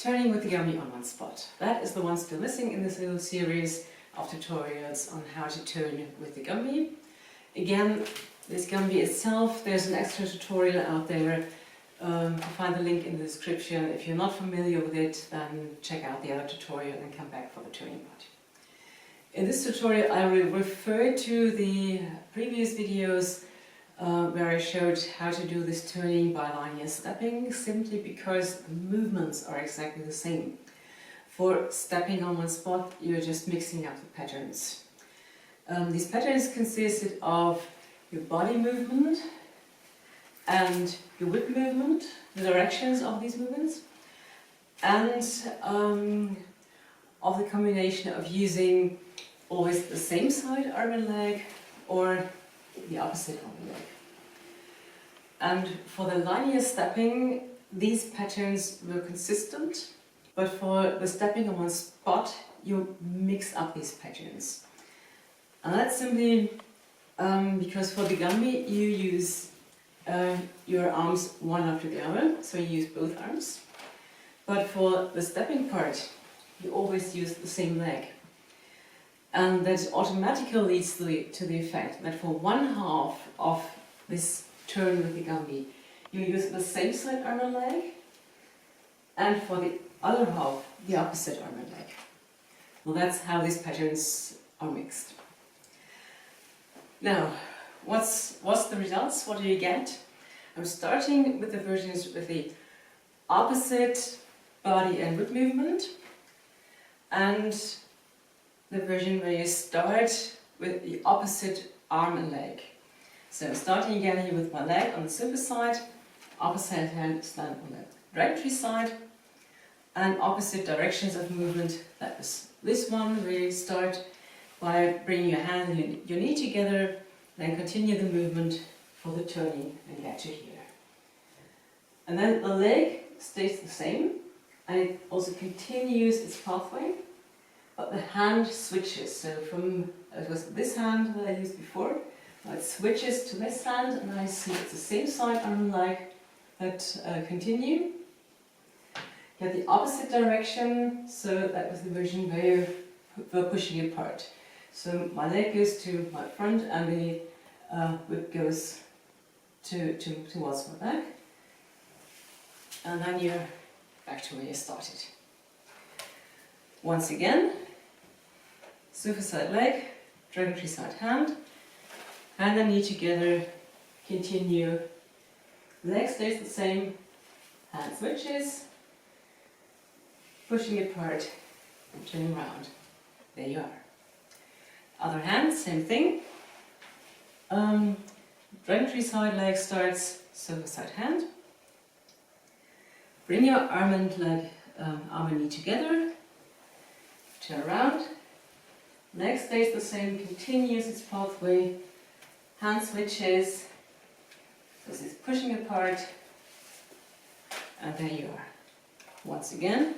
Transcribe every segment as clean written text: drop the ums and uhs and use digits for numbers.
Turning with the Gumby on one spot. That is the one still missing in this little series of tutorials on how to turn with the Gumby. Again, this Gumby itself, there's an extra tutorial out there. You'll find the link in the description. If you're not familiar with it, then check out the other tutorial and come back for the turning part. In this tutorial I will refer to the previous videos where I showed how to do this turning by linear stepping, simply because the movements are exactly the same. For stepping on one spot, you're just mixing up the patterns. These patterns consisted of your body movement and your whip movement, the directions of these movements, and of the combination of using always the same side arm and leg or the opposite arm and leg. And for the linear stepping, these patterns were consistent, but for the stepping on one spot, you mix up these patterns. And that's simply because for the Gumby you use your arms one after the other, so you use both arms. But for the stepping part, you always use the same leg. And that automatically leads to the effect that for one half of this turn with the Gumby, you use the same side arm and leg, and for the other half, the opposite arm and leg. Well, that's how these patterns are mixed. Now, what's the results? What do you get? I'm starting with the versions with the opposite body and whip movement, and the version where you start with the opposite arm and leg. So starting again here with my leg on the super side, opposite hand stand on the directory side, and opposite directions of movement. That was this one where you start by bringing your hand and your knee together, then continue the movement for the turning and get to here. And then the leg stays the same, and it also continues its pathway, but the hand switches. So from, it was this hand that I used before, now it switches to this hand, and I see it's the same side arm and leg that continue. Get the opposite direction, so that was the version where you were pushing apart. So my leg goes to my front and the whip goes towards my back. And then you're back to where you started. Once again, super side leg, directory side hand, hand and knee together, continue. Leg stays the same, hand switches, pushing apart, and turning around. There you are. Other hand, same thing. Directory side leg starts, super side hand. Bring your arm and leg, arm and knee together. Turn around. Leg stays the same, continues its pathway. Hand switches. This is pushing apart. And there you are. Once again.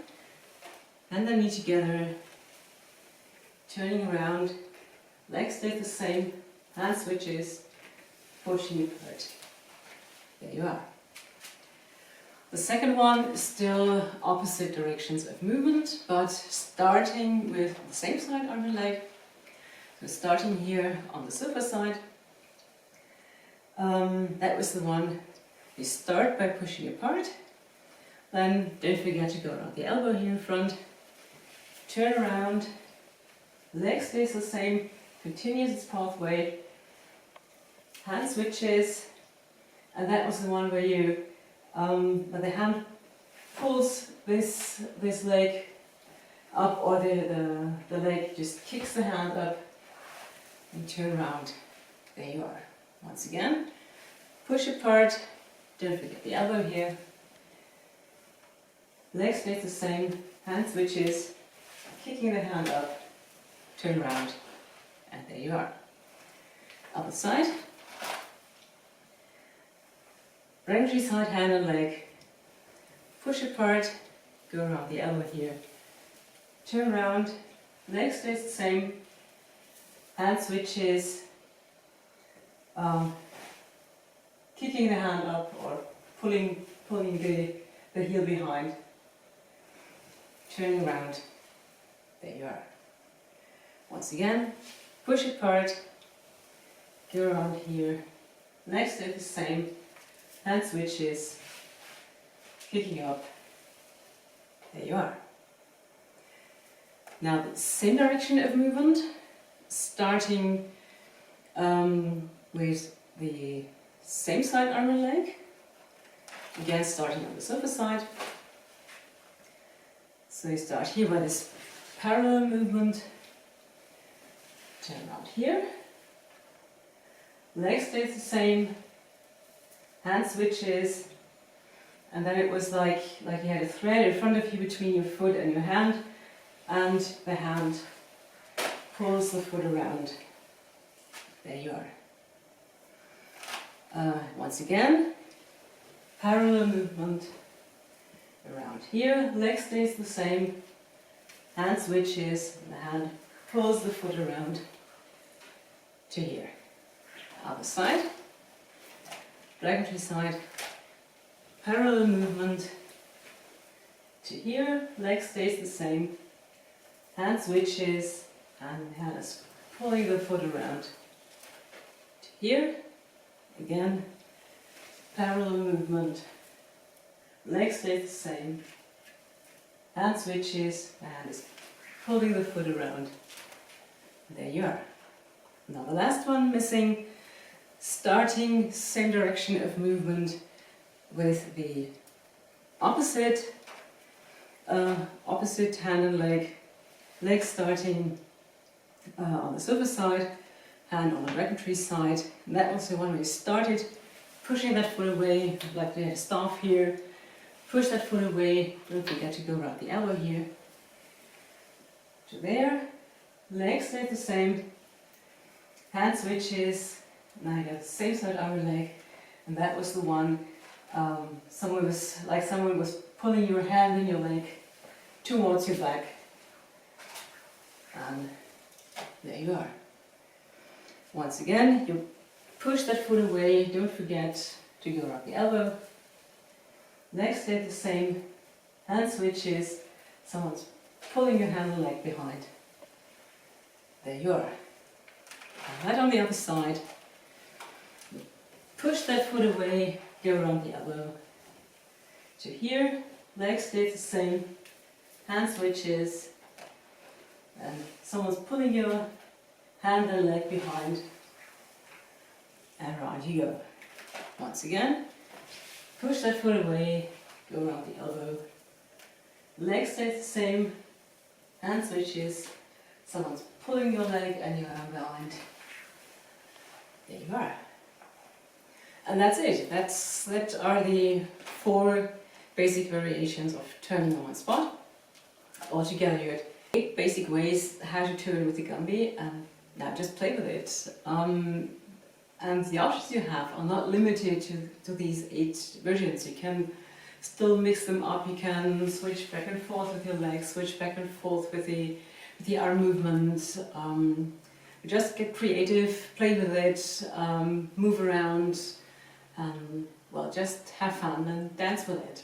Hand and knee together. Turning around. Leg stays the same. Hand switches. Pushing apart. There you are. The second one is still opposite directions of movement, but starting with the same side arm and leg. So starting here on the super side. That was the one you start by pushing apart. Then don't forget to go around the elbow here in front. Turn around. Leg stays the same, continues its pathway. Hand switches. And that was the one where you the hand pulls this leg up, or the leg just kicks the hand up, and turn around. There you are. Once again, push apart, don't forget the elbow here. Leg stays the same, hand switches, kicking the hand up, turn around, and there you are. Other side. Directory side, hand and leg, push apart, go around the elbow here, turn around, leg stays the same, hand switches, kicking the hand up or pulling the heel behind, turning around. There you are. Once again, push apart, go around here. Next step is the same, hand switches, kicking up. There you are. Now the same direction of movement, starting with the same side arm and leg. Again, starting on the sofa side. So you start here by this parallel movement, turn around here. Leg stays the same, hand switches, and then it was like you had a thread in front of you between your foot and your hand, and the hand pulls the foot around. There you are. Once again, parallel movement around here, leg stays the same, hand switches, and the hand pulls the foot around to here. Other side, dragon side, parallel movement to here, leg stays the same, hand switches, and the hand is pulling the foot around to here. Again, parallel movement, leg stays the same, hand switches, the hand is pulling the foot around. There you are. Now the last one missing, starting same direction of movement with the opposite hand and leg starting on the sofa side, hand on the dragon side. And that was the one where you started pushing that foot away, like we had a staff here. Push that foot away, don't forget to go around the elbow here. To there, legs stay the same, hand switches, now you got the same side arm and leg, and that was the one, someone was pulling your hand and your leg towards your back. And there you are. Once again, you push that foot away, don't forget to go around the elbow. Legs stay the same, hand switches, someone's pulling your hand and leg behind. There you are. And right on the other side, push that foot away, go around the elbow. To here, legs stay the same, hand switches, and someone's pulling your hand and leg behind. And around you go. Once again, push that foot away, go around the elbow. Legs stay the same, hand switches, someone's pulling your leg and your arm behind. There you are. And that's it. That are the 4 basic variations of turning on one spot. Altogether you had 8 basic ways how to turn with the Gumby, and now just play with it. And the options you have are not limited to these 8 versions. You can still mix them up. You can switch back and forth with your legs, switch back and forth with the arm movements. Just get creative, play with it, move around, well, just have fun and dance with it.